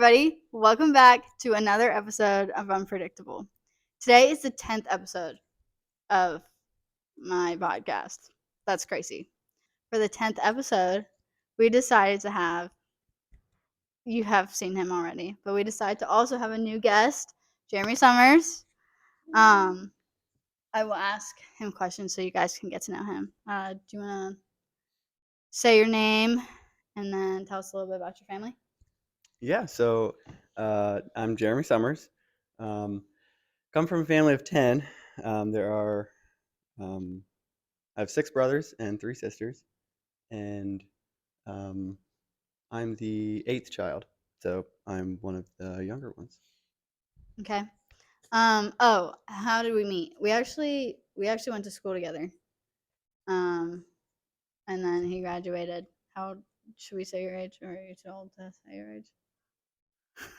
everybody. Welcome back to another episode of Unpredictable. Today is the 10th episode of my podcast. That's crazy. For the 10th episode, we decided to have, you have seen him already, but we decided to also have a new guest, Jeremy Summers. I will ask him questions so you guys can get to know him. Do you want to say your name and then tell us a little bit about your family? Yeah, so I'm Jeremy Summers. Come from a family of 10. There are, I have 6 brothers and 3 sisters, and I'm the 8th child, so I'm one of the younger ones. Okay. How did we meet? We actually went to school together. And then he graduated. How should we say your age, or are you too old to say your age?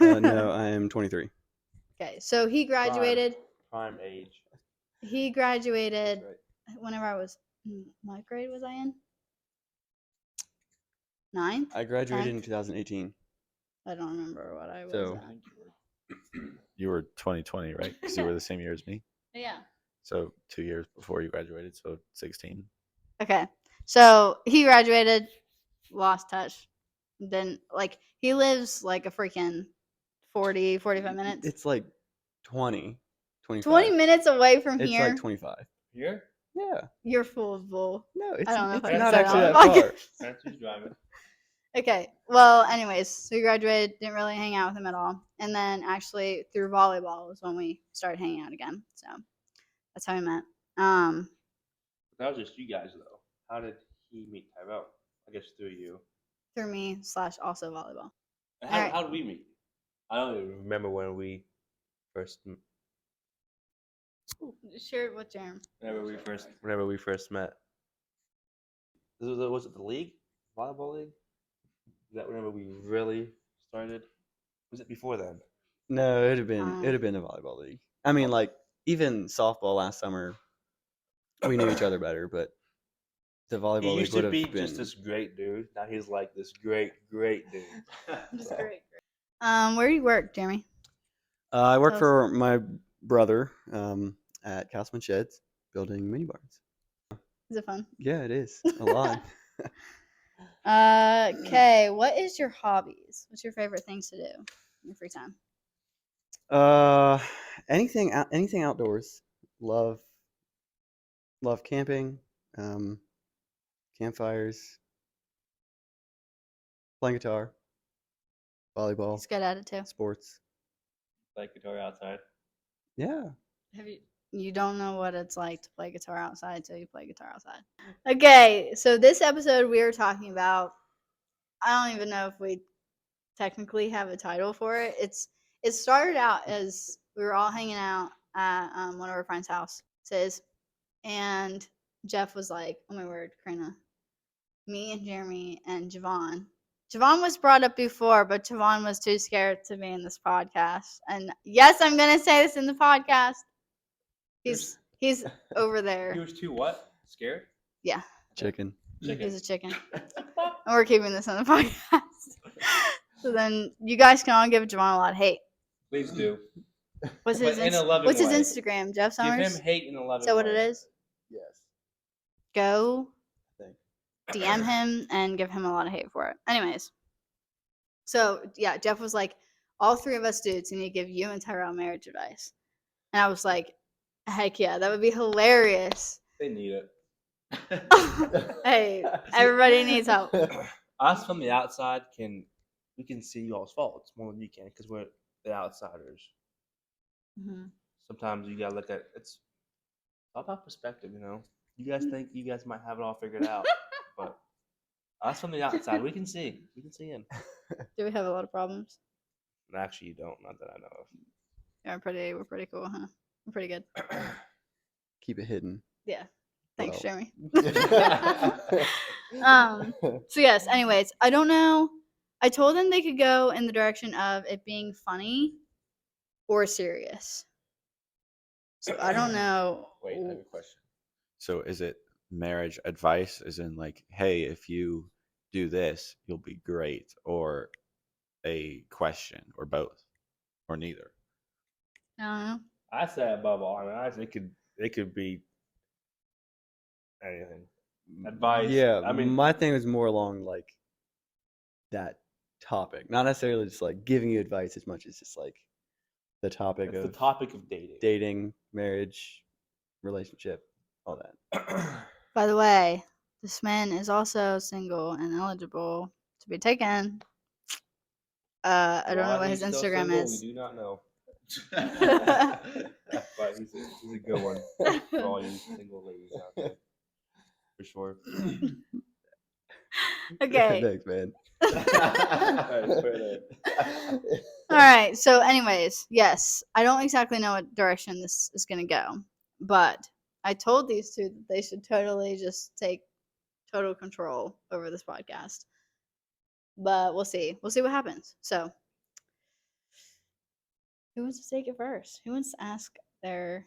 No, I am 23. Okay, so he graduated. Prime age. He graduated Right. whenever I was, what grade was I in? 9th? I graduated 10th? in 2018. I don't remember what I was So- at. You were 2020, right? Because you were the same year as me. Yeah. So 2 years before you graduated, so 16. Okay. So he graduated, lost touch. Then, he lives like a freaking 45 minutes. It's like 25. 20 minutes away from It's here. like 25. Here? Yeah. You're full of bull. No, it's I don't know if I not can say actually that that on far. That's who's driving. Okay. Well, anyways, so we graduated, didn't really hang out with him at all. And then actually through volleyball was when we started hanging out again. So that's how we met. That was just you guys, though. How did he meet Tyrell? I guess through you. Through me / also volleyball. How, Alright. how did we meet? I don't even remember when we first. Share it with Jerem. Whenever we first met. Was it the league? Volleyball league? Is that whenever we really started? Was it before then? No, it'd have been the volleyball league. I mean, like even softball last summer, we knew each other better, but the volleyball He league used would to have be been. just this great dude. Now he's like this great dude. Just So, great. Where do you work, Jeremy? I work Tell us. for my brother at Castleman Sheds, building mini barns. Is it fun? Yeah, it is a lot. Okay. What is your hobbies? What's your favorite things to do in your free time? Anything outdoors. Love camping, campfires, playing guitar, volleyball, He's good at it too. sports. Play guitar outside. Yeah. You don't know what it's like to play guitar outside till you play guitar outside. Okay, so this episode we are talking about, I don't even know if we technically have a title for it. It started out as we were all hanging out at one of our friends' house, and Jeff was like, oh my word, Karina, me and Jeremy and Javon. Javon was brought up before, but Javon was too scared to be in this podcast. And yes, I'm gonna say this in the podcast. He's over there. He was too what? Scared? Yeah, Chicken. he's a chicken. And we're keeping this on the podcast. So then you guys can all give Javon a lot of hate. Please do. What's his But in a loving What's his way. Instagram? Jeff Give Summers? him hate in a loving Is that what way. it is? Yes. Go I think. DM him and give him a lot of hate for it. Anyways, so yeah, Jeff was like, all 3 of us dudes need to give you and Tyrell marriage advice. And I was like, heck yeah, that would be hilarious. They need it. Hey, everybody needs help. Us from the outside we can see y'all's faults more than you can because we're the outsiders. Mhm. Sometimes you gotta look at it's all about perspective, you know. You guys think you guys might have it all figured out, but us from the outside, we can see in. Do we have a lot of problems? Actually, you don't. Not that I know of. Yeah, we're pretty cool, huh? We're pretty good. Keep it hidden. Yeah. Thanks, Well. Jeremy. So yes, anyways, I don't know. I told them they could go in the direction of it being funny or serious. So I don't know. Wait, I have a question. So is it marriage advice as in like, hey, if you do this, you'll be great, or a question or both or neither? I don't know. I say above all. I mean, it could be anything. Advice. Yeah, I mean, my thing was more along like that topic, not necessarily just like giving you advice as much as just like the topic it's of the topic of dating. dating, marriage, relationship, all that. By the way, this man is also single and eligible to be taken. I don't know what his Instagram is. We do not know. But he's a good one for all you single ladies out there, for sure. Okay. Thanks, man. All right. So, anyways, yes, I don't exactly know what direction this is going to go, but I told these two that they should totally just take total control over this podcast. But we'll see. We'll see what happens. So, who wants to take it first? Who wants to ask their.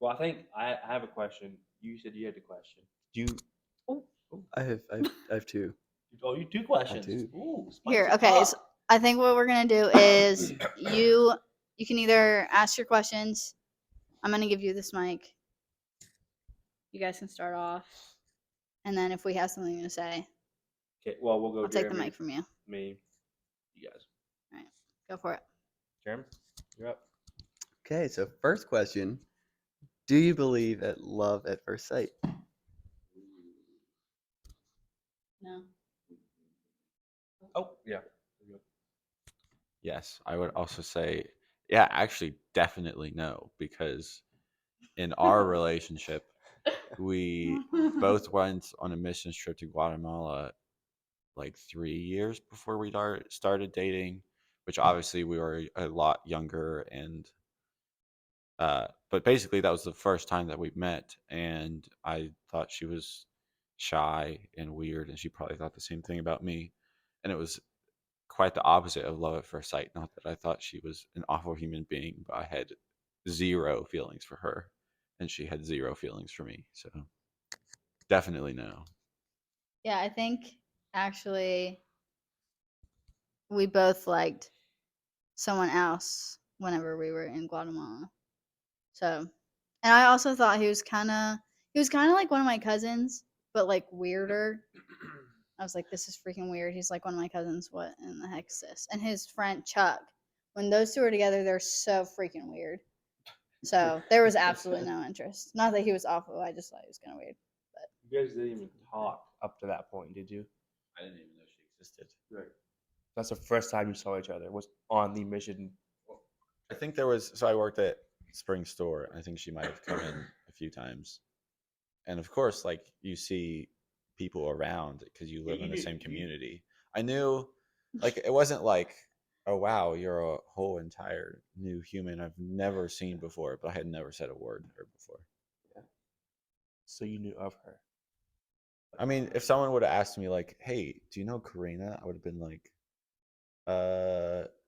Well, I think I have a question. You said you had a question. Do you? Oh, I have two. oh, you two questions. do. Ooh, Here, spicy okay. hot. So I think what we're going to do is you can either ask your questions. I'm going to give you this mic. You guys can start off. And then if we have something to say, Okay, well, we'll go. I'll take the Jeremy, mic from you. Me, you guys. All right. Go for it. Jeremy, you're up. Okay, so first question: do you believe at love at first sight? No. Oh, yeah. Yes, I would also say, yeah, actually, definitely no, because in our relationship, we both went on a missions trip to Guatemala like 3 years before we started dating, which obviously we were a lot younger. And but basically that was the first time that we met, and I thought she was shy and weird, and she probably thought the same thing about me. And it was quite the opposite of love at first sight. Not that I thought she was an awful human being, but I had zero feelings for her, and she had zero feelings for me. So definitely no. Yeah, I think actually we both liked someone else whenever we were in Guatemala. So, and I also thought he was kind of like one of my cousins, but like weirder. I was like, this is freaking weird. He's like one of my cousins. What in the heck is this? And his friend Chuck, when those two are together, they're so freaking weird. So there was absolutely no interest. Not that he was awful. I just thought he was kind of weird. You guys didn't even talk up to that point, did you? I didn't even know she existed. Right. That's the first time you saw each other. Was on the mission. I think there was. So I worked at Spring Store. I think she might have come in a few times, and of course, like you see people around because you live you in the do- same you- community. I knew, like, it wasn't like, oh wow, you're a whole entire new human I've never seen before, but I had never said a word to her before. So you knew of her. I mean, if someone would have asked me like, "Hey, do you know Karina?" I would have been like,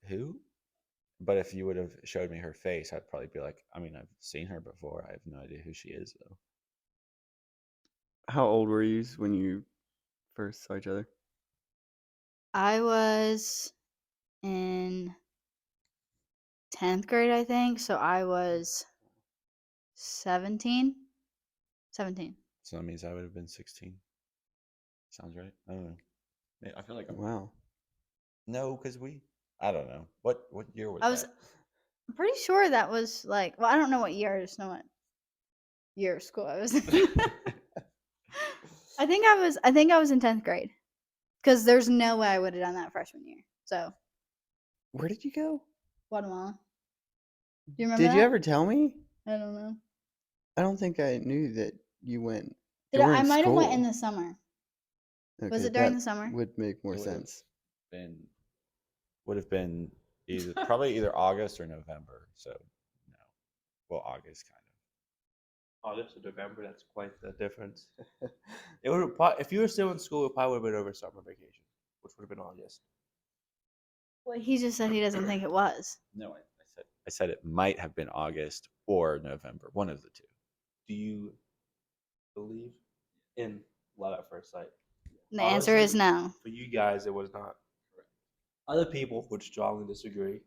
who?" But if you would have showed me her face, I'd probably be like, I mean, I've seen her before. I have no idea who she is, though. How old were you when you first saw each other? I was in 10th grade, I think. So I was 17. 17. So that means I would have been 16. Sounds right. I don't know. I feel like I'm Wow. no, because I don't know. What year was I was that? I'm pretty sure that was like, well, I don't know what year. I just know what year of school I was in. I think I was in 10th grade. Because there's no way I would have done that freshman year. So Where did you go? Guatemala. Do you remember Did you that? ever tell me? I don't know. I don't think I knew that you went Did I during might have went in school. the summer. Was Okay, it during that the summer? would make more It would have sense. been probably either August or November. So no, well, August kind of. August or November. That's quite the difference. It would if you were still in school, it probably would have been over summer vacation, which would have been August. Well, he just said he doesn't think it was. No, I said it might have been August or November, one of the two. Do you believe in love at first sight? And the answer is Obviously, no. For you guys, it was not. Other people would strongly disagree.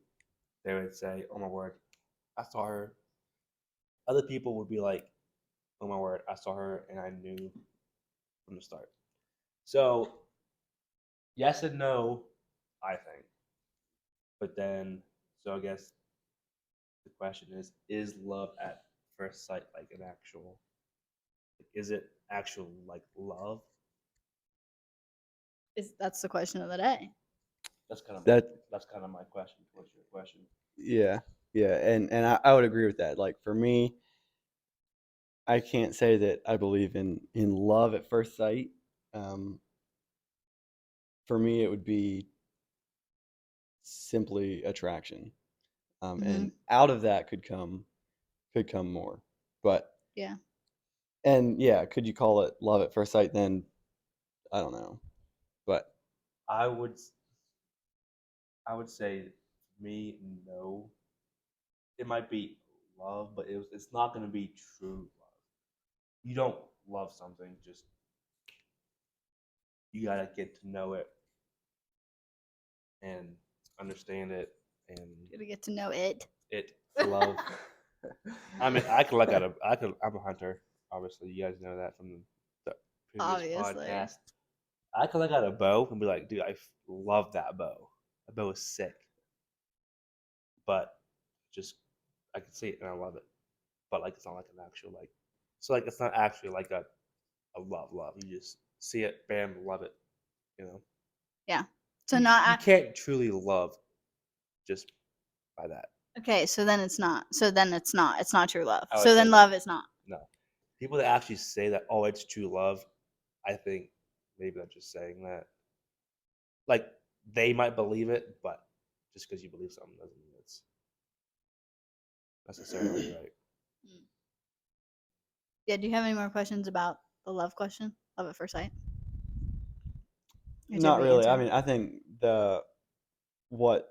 They would say, "Oh my word, I saw her." Other people would be like, "Oh my word, I saw her and I knew from the start." So yes and no, I think. But then, so I guess the question is love at first sight like an actual, is it actual like love? That's the question of the day. That's kind of That that's kind of my question towards your question. yeah, yeah, and I would agree with that. Like for me, I can't say that I believe in love at first sight. Um, for me, it would be simply attraction, and out of that could come more. But Yeah. and yeah, could you call it love at first sight? Then I don't know, but I would I would say me no. It might be love, but it's not going to be true love. You don't love something, just you gotta get to know it and understand it and Gotta get to know it. love. I mean, I could look at a I could I'm a hunter. Obviously, you guys know that from the previous Obviously. podcast. I could look at a bow and be like, dude, love that bow. That bow is sick. But just I can see it and I love it. But like it's not like an actual like so like it's not actually like a love. You just see it, bam, love it. You know? Yeah. So you not can't truly love just by that. okay. So then it's not. So then it's not. It's not true love. I would So say then no. love is not. No. People that actually say that, oh, it's true love, I think maybe they're just saying that. Like they might believe it, but just because you believe something doesn't mean it's necessarily right. Mm. Yeah. Do you have any more questions about the love question? Love at first sight? Or did not we really. answer I it? mean, I think what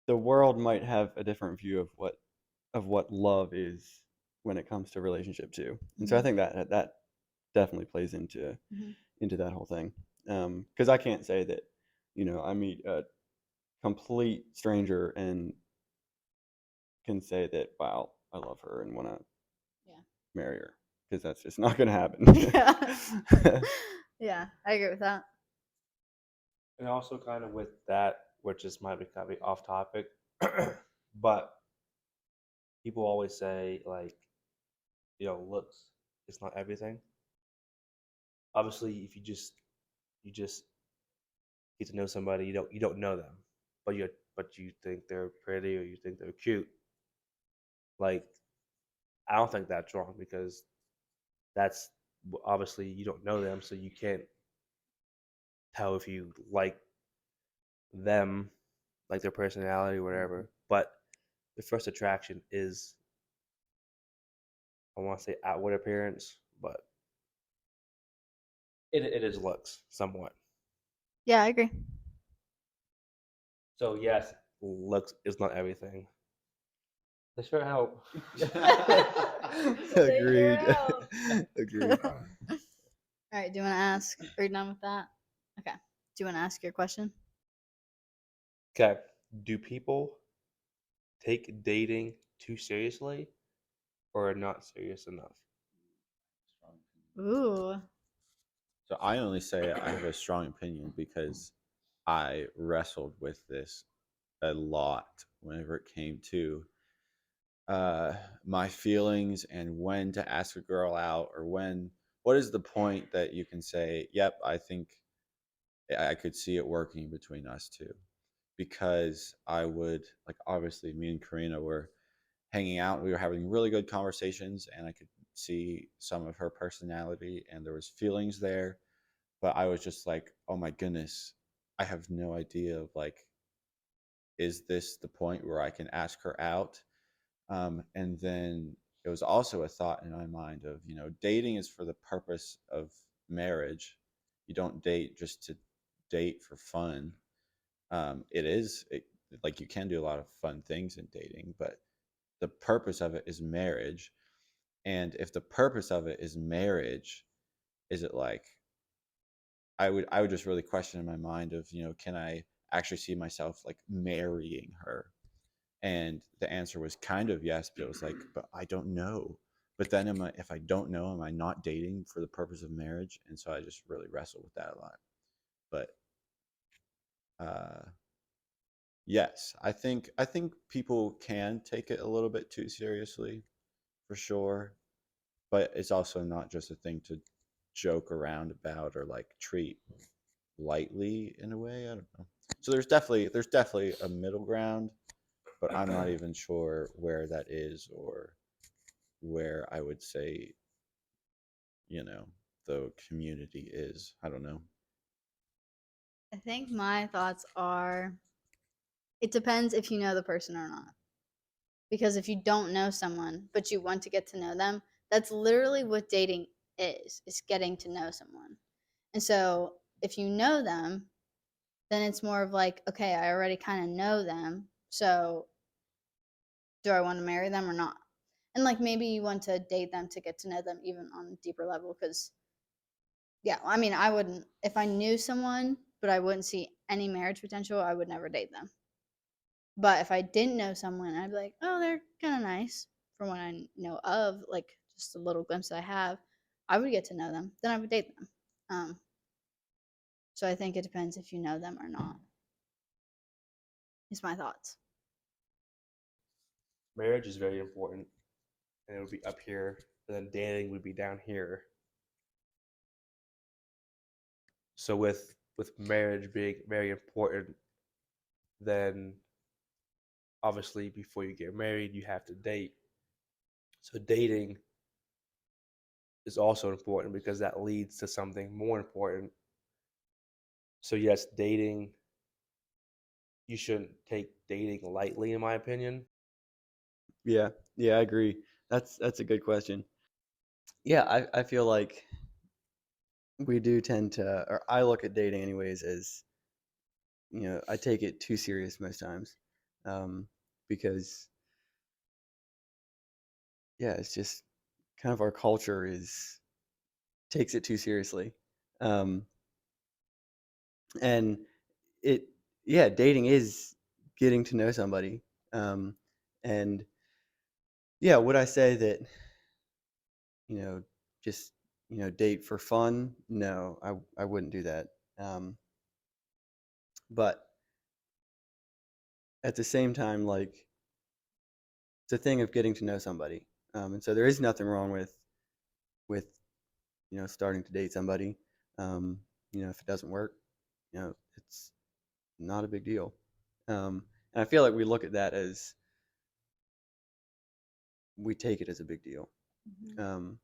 the world might have a different view of what love is when it comes to relationship too, and so I think that definitely plays Mhm. into that whole thing. Because I can't say that I meet a complete stranger and can say that wow I love her and want to Yeah. marry her because that's just not going to happen. Yeah. Yeah. I agree with that. And also, kind of with that, which is might be kind of off topic, but people always say like, looks it's not everything. Obviously, if you just get to know somebody, you don't know them, but you think they're pretty or you think they're cute. Like, I don't think that's wrong because that's obviously you don't know them, so you can't tell if you like them, like their personality or whatever. But the first attraction is, I want to say outward appearance, but it is looks somewhat. Yeah, I agree. So yes, looks is not everything. They sure help. Agreed. out. Agreed. All right. Do you want to ask? Are you done with that? Okay. Do you want to ask your question? Okay. Do people take dating too seriously or not serious enough? Ooh. So I only say I have a strong opinion because I wrestled with this a lot whenever it came to my feelings and when to ask a girl out or what is the point that you can say, yep, I think I could see it working between us two. Because I would, like, obviously me and Karina were hanging out, we were having really good conversations, and I could see some of her personality and there was feelings there, but I was just like, oh my goodness, I have no idea of, like, is this the point where I can ask her out? And then it was also a thought in my mind of, dating is for the purpose of marriage. You don't date just to date for fun. Like, you can do a lot of fun things in dating, but the purpose of it is marriage. And if the purpose of it is marriage, is it like I would just really question in my mind of, can I actually see myself like marrying her? And the answer was kind of yes, but it was like, but I don't know. But then if I don't know, am I not dating for the purpose of marriage? And so I just really wrestle with that a lot. But yes, I think people can take it a little bit too seriously, for sure. But it's also not just a thing to joke around about or like treat lightly in a way. I don't know. So there's definitely a middle ground, but I'm not even sure where that is or where I would say, the community is. I don't know. I think my thoughts are it depends if you know the person or not. Because if you don't know someone, but you want to get to know them, that's literally what dating is getting to know someone. And so if you know them, then it's more of like, okay, I already kind of know them. So do I want to marry them or not? And like maybe you want to date them to get to know them even on a deeper level. Because, yeah, I mean, I wouldn't, if I knew someone, but I wouldn't see any marriage potential, I would never date them. But if I didn't know someone, I'd be like, oh, they're kind of nice from what I know of, like just a little glimpse I have. I would get to know them, then I would date them. So I think it depends if you know them or not. Is my thoughts. Marriage is very important, and it would be up here, and then dating would be down here. So with marriage being very important, then obviously before you get married, you have to date. So dating is also important because that leads to something more important. So yes, dating, you shouldn't take dating lightly, in my opinion. Yeah, yeah, I agree. That's a good question. Yeah, I feel like we do tend to, or I look at dating anyways as, I take it too serious most times, um, because yeah, it's just kind of our culture is takes it too seriously, um, and it yeah, dating is getting to know somebody, um, and yeah, would I say that you know just date for fun? No, I wouldn't do that. Um, but at the same time, like it's a thing of getting to know somebody, and so there is nothing wrong with starting to date somebody. Um, if it doesn't work, it's not a big deal. And I feel like we look at that as we take it as a big deal. Mm-hmm. Um,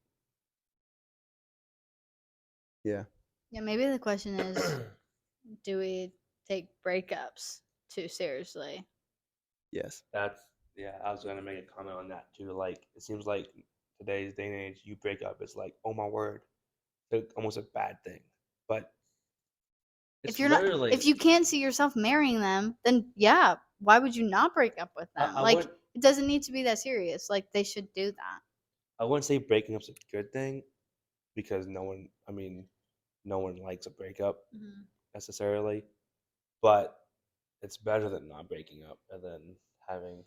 yeah. Yeah, maybe the question is, do we take breakups too seriously? Yes. That's yeah, I was gonna make a comment on that too. Like it seems like today's day and age, you break up, it's like, oh my word, it's almost a bad thing. But If it's you're not, literally if you can't see yourself marrying them, then yeah, why would you not break up with them? I Like wouldn't it doesn't need to be that serious. Like they should do that. I wouldn't say breaking up's a good thing because no one likes a breakup Mm-hmm. necessarily, but it's better than not breaking up and then having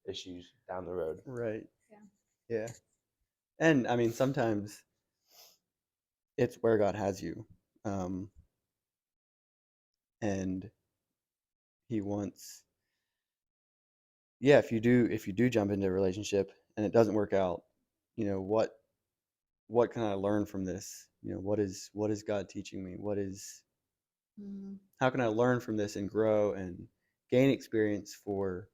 issues down the road. Right. Yeah. Yeah. And I mean, sometimes it's where God has you, um, and He wants. Yeah, if you do jump into a relationship and it doesn't work out, what can I learn from this? What is God teaching me? Mm-hmm. How can I learn from this and grow and gain experience for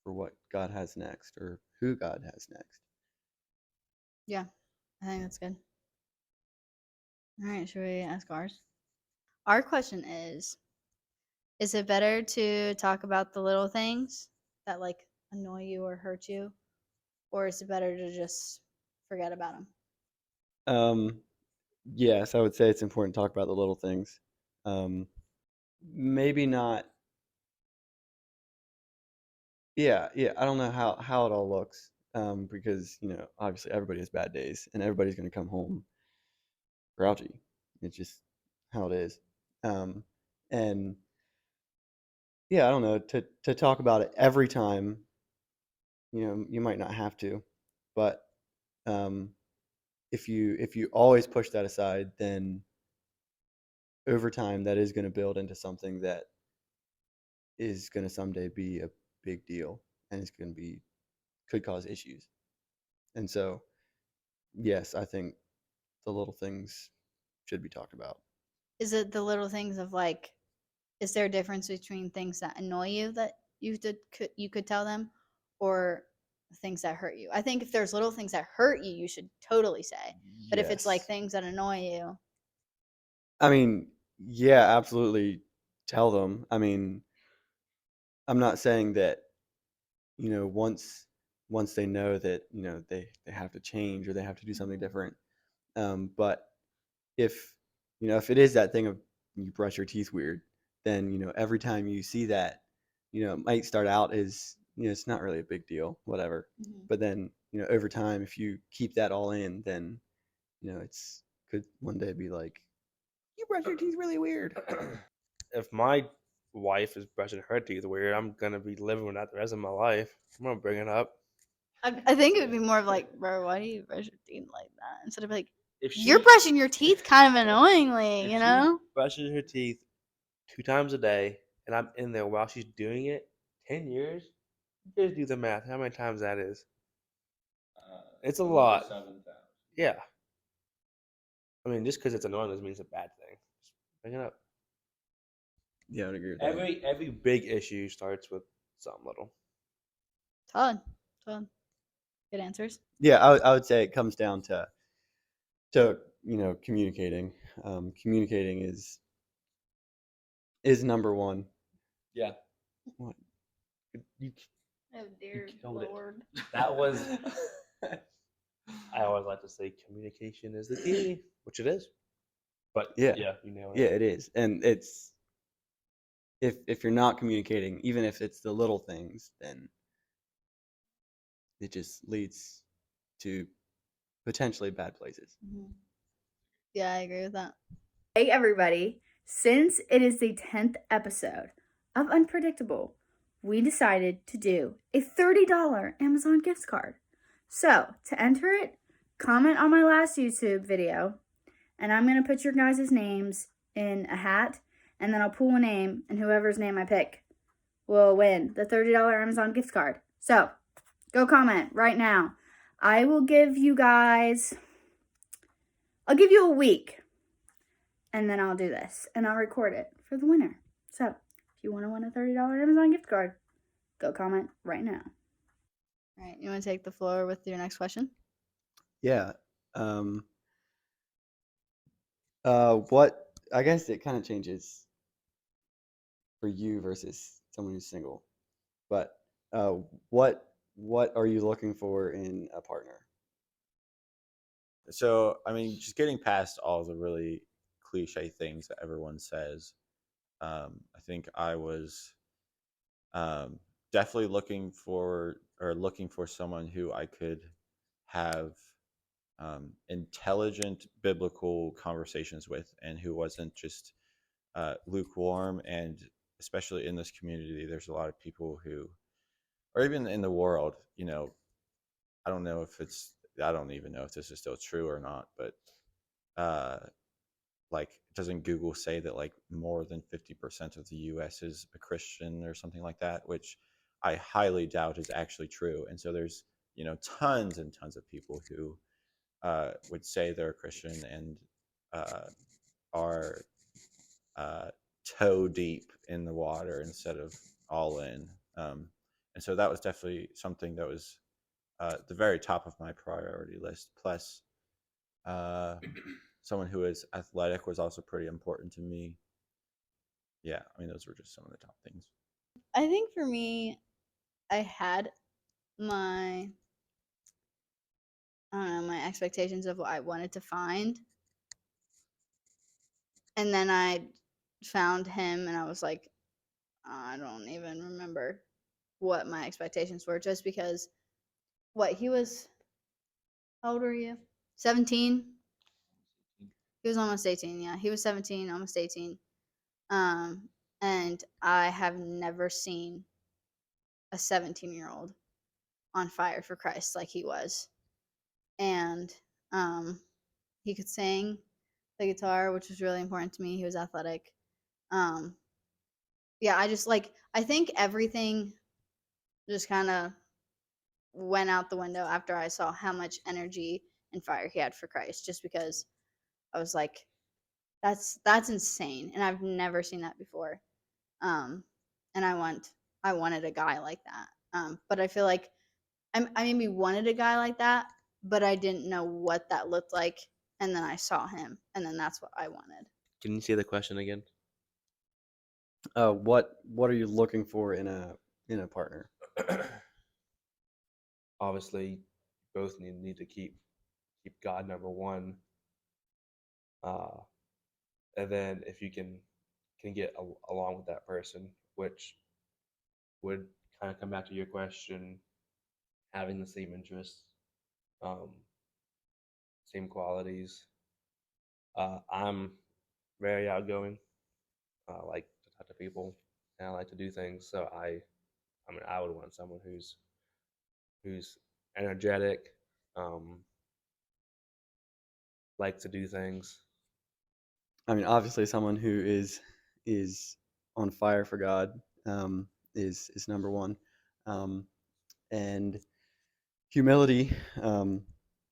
what God has next or who God has next? Yeah, I think that's good. All right, should we ask ours? Our question is it better to talk about the little things that like annoy you or hurt you, or is it better to just forget about them? Um, yes, I would say it's important to talk about the little things. Um, maybe not. Yeah, yeah. I don't know how it all looks, because obviously everybody has bad days and everybody's going to come home grouchy. It's just how it is. And yeah, I don't know, to talk about it every time, you might not have to, but um, if you always push that aside, then over time that is going to build into something that is going to someday be a big deal, and it's going to be could cause issues. And so, yes, I think the little things should be talked about. Is it the little things of like, is there a difference between things that annoy you that you could tell them, or things that hurt you? I think if there's little things that hurt you, you should totally say. But if it's like Yes. things that annoy you, I mean, yeah, absolutely tell them. I mean, I'm not saying that, once they know that, they have to change or they have to do something different. But if, if it is that thing of you brush your teeth weird, then, every time you see that, it might start out as, it's not really a big deal, whatever. But then, over time, if you keep that all in, then, it's could one day be like, you brush your teeth really weird. If my wife is brushing her teeth weird, I'm gonna be living with that the rest of my life. I'm gonna bring it up. I think it would be more of like, bro, why do you brush your teeth like that? Instead of like, If you're she brushing your teeth kind of annoyingly, if you she know? brushes her teeth 2 times a day, and I'm in there while she's doing it, 10 years. Just do the math. How many times that is? It's a lot. Yeah. I mean, just because it's annoying doesn't mean it's a bad thing. Just bring it up. Yeah, I would agree with that. Every big issue starts with something little. Todd. Good answers. Yeah, I would say it comes down to communicating. Communicating is number one. Yeah. What? You, Oh dear killed it. Lord. that was. I always like to say communication is the key, which it is. But Yeah. yeah, you nailed Yeah, it. it is, and it's if you're not communicating, even if it's the little things, then it just leads to potentially bad places. Yeah, I agree with that. Hey, everybody. Since it is the 10th episode of Unpredictable, we decided to do a $30 Amazon gift card. So, to enter it, comment on my last YouTube video, and I'm going to put your guys' names in a hat, and then I'll pull a name, and whoever's name I pick will win the $30 Amazon gift card. So, go comment right now. I will give you guys, I'll give you a week, and then I'll do this, and I'll record it for the winner. So, if you want to win a $30 Amazon gift card, go comment right now. All right, you want to take the floor with your next question? Yeah. What I guess it kind of changes for you versus someone who's single, but what are you looking for in a partner? So, I mean, just getting past all the really cliche things that everyone says, I think I was um, definitely looking for someone who I could have intelligent biblical conversations with, and who wasn't just lukewarm. And especially in this community, there's a lot of people who, or even in the world, I don't know if it's, I don't even know if this is still true or not, but uh, like, doesn't Google say that like more than 50% of the US is a Christian or something like that, which I highly doubt is actually true. And so there's, tons and tons of people who would say they're a Christian and uh, are toe deep in the water instead of all in. And so that was definitely something that was the very top of my priority list. Plus, someone who is athletic was also pretty important to me. Yeah, I mean, those were just some of the top things. I think for me, I had my, I don't know, my expectations of what I wanted to find. And then I found him, and I was like, I don't even remember what my expectations were, just because he was, how old were you? 17? He was almost 18. Yeah, he was 17, almost 18. And I have never seen a 17-year-old on fire for Christ like he was. And he could sing the guitar, which was really important to me. He was athletic. Um, yeah, I think everything just kind of went out the window after I saw how much energy and fire he had for Christ, just because I was like, that's insane, and I've never seen that before. And I wanted a guy like that. But I feel like I maybe wanted a guy like that, but I didn't know what that looked like, and then I saw him, and then that's what I wanted. Can you say the question again? What are you looking for in a partner? Obviously, both need to keep God number one, uh, and then if you can get along with that person, which would kind of come back to your question, having the same interests, um, same qualities. I'm very outgoing. I like to talk to people, and I like to do things. So I mean, I would want someone who's energetic, um, likes to do things. I mean, obviously, someone who is on fire for God is number one, and humility.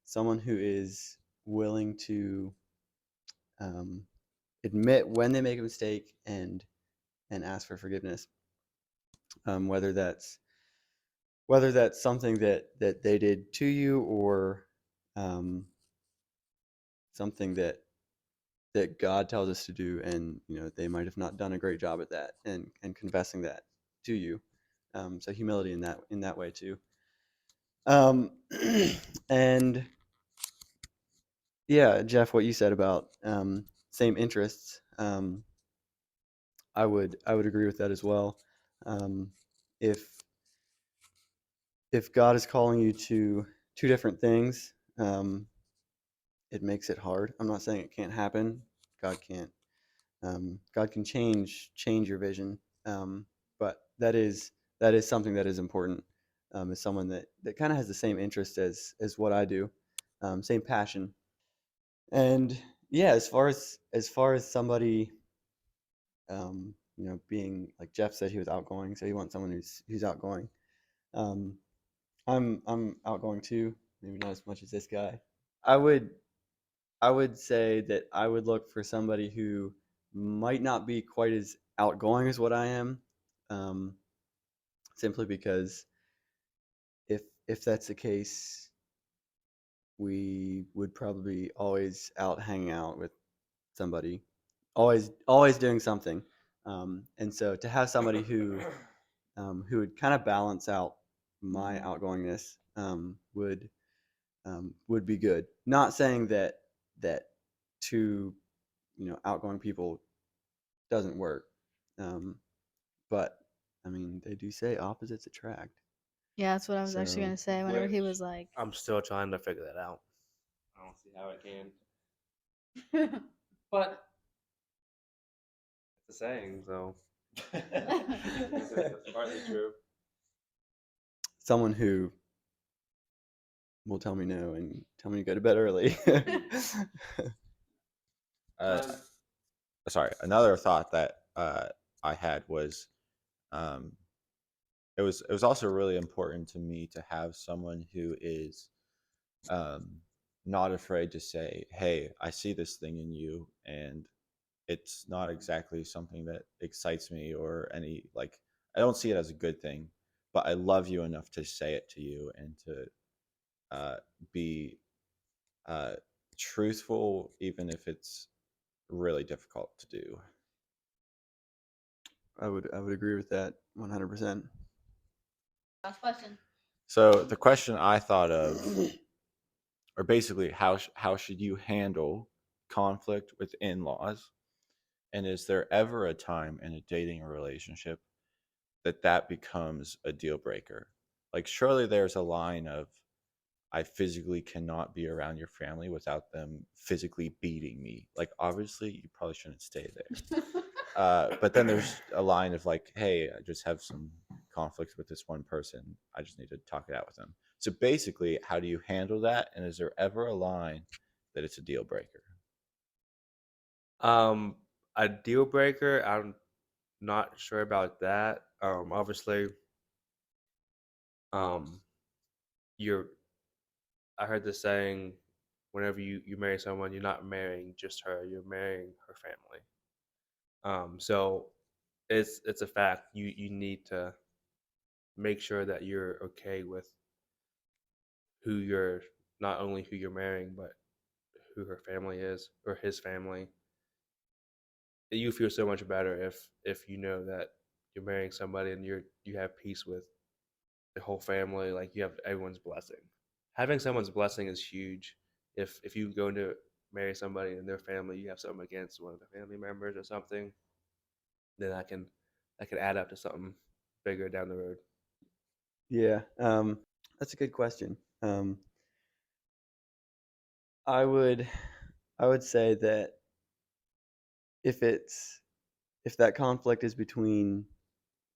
Someone who is willing to um, admit when they make a mistake and ask for forgiveness. Whether that's something that they did to you or um, something that God tells us to do, and they might have not done a great job at that, and confessing that to you. So humility in that way too. And yeah, Jeff, what you said about same interests, I would agree with that as well. Um, if God is calling you to two different things, it makes it hard. I'm not saying it can't happen. God can't. God can change your vision, but that is something that is important. Is someone that kind of has the same interest as what I do, same passion, and yeah. As far as somebody, being like Jeff said, he was outgoing, so you want someone who's outgoing. Um, I'm outgoing too, maybe not as much as this guy. I would I would say that I would look for somebody who might not be quite as outgoing as what I am, um, simply because if that's the case, we would probably always out hanging out with somebody, always doing something, and so to have somebody who would kind of balance out my outgoingness would be good. Not saying that two outgoing people doesn't work. Um, but I mean, they do say opposites attract. Yeah, that's what I was actually So gonna say. Whenever he Which was like, I'm still trying to figure that out. I don't see how I can, but it's a saying, so it's partly true. someone who will tell me no and tell me to go to bed early. Uh, Um, sorry, another thought that I had was um, it was also really important to me to have someone who is um, not afraid to say, "Hey, I see this thing in you, and it's not exactly something that excites me or any like I don't see it as a good thing, but I love you enough to say it to you and to uh, be uh, truthful, even if it's really difficult to do." I would agree with that 100%. last question. So the question I thought of, or basically, how should you handle conflict with in-laws? And is there ever a time in a dating relationship that becomes a deal breaker? Like, surely there's a line of I physically cannot be around your family without them physically beating me. Like, obviously, you probably shouldn't stay there. But then there's a line of like, hey, I just have some conflicts with this one person. I just need to talk it out with them. So basically, how do you handle that? And is there ever a line that it's a deal breaker? A deal breaker, I'm not sure about that. Obviously, um, you're. I heard the saying, whenever you marry someone, you're not marrying just her; you're marrying her family. So it's a fact. You need to make sure that you're okay with who you're not only who you're marrying, but who her family is or his family. You feel so much better if you know that you're marrying somebody and you have peace with the whole family, like you have everyone's blessing. Having someone's blessing is huge. If you go to marry somebody and their family, you have something against one of the family members or something, then that can add up to something bigger down the road. Yeah, that's a good question. I would I would say that if it's if that conflict is between,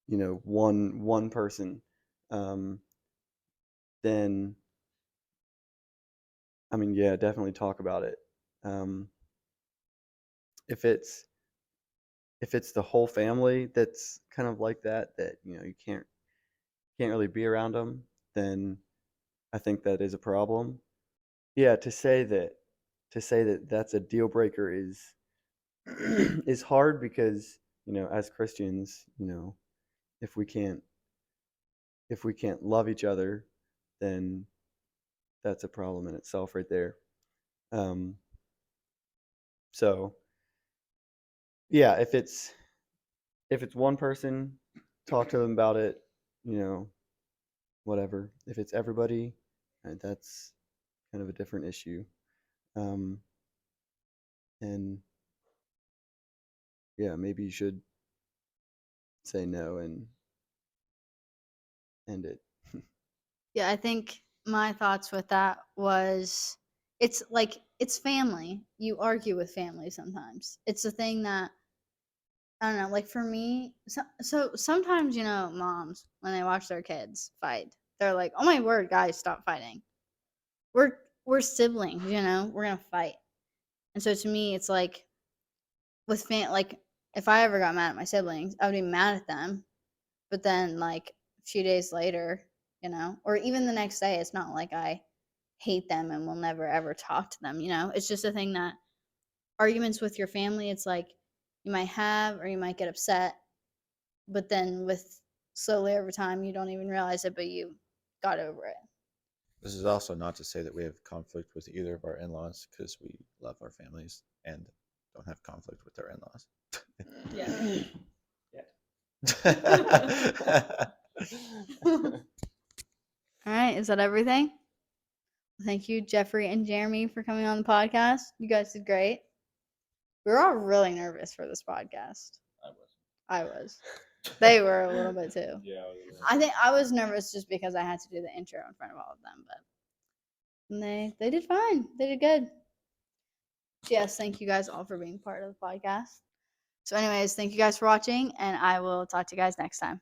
one person, um, then I mean, yeah, definitely talk about it. Um, if it's the whole family that's kind of like that you can't really be around them, then I think that is a problem. Yeah, to say that that's a deal breaker is is hard because, as Christians, if we can't if we can't love each other, then that's a problem in itself right there. Um, so yeah, if it's one person, talk to them about it, you know, whatever. If it's everybody, that's kind of a different issue. Um, and yeah, maybe you should say no and end it. Yeah, I think my thoughts with that was it's like it's family. You argue with family sometimes. It's a thing that I don't know, like for me, so sometimes, moms when they watch their kids fight, they're like, "Oh my word, guys, stop fighting. We're we're siblings, We're going to fight." And so to me, it's like with like if I ever got mad at my siblings, I would be mad at them, but then like a few days later, or even the next day, it's not like I hate them and will never ever talk to them. It's just a thing that arguments with your family, it's like you might have or you might get upset, but then with slowly over time, you don't even realize it, but you got over it. This is also not to say that we have conflict with either of our in-laws, because we love our families and don't have conflict with our in-laws. Yeah. All right, is that everything? Thank you, Jeffrey and Jeremy, for coming on the podcast. You guys did great. We were all really nervous for this podcast. I was. They were a little bit too. Yeah. I think I was nervous just because I had to do the intro in front of all of them, but they did fine. They did good. Yes, thank you guys all for being part of the podcast. So, anyways, thank you guys for watching, and I will talk to you guys next time.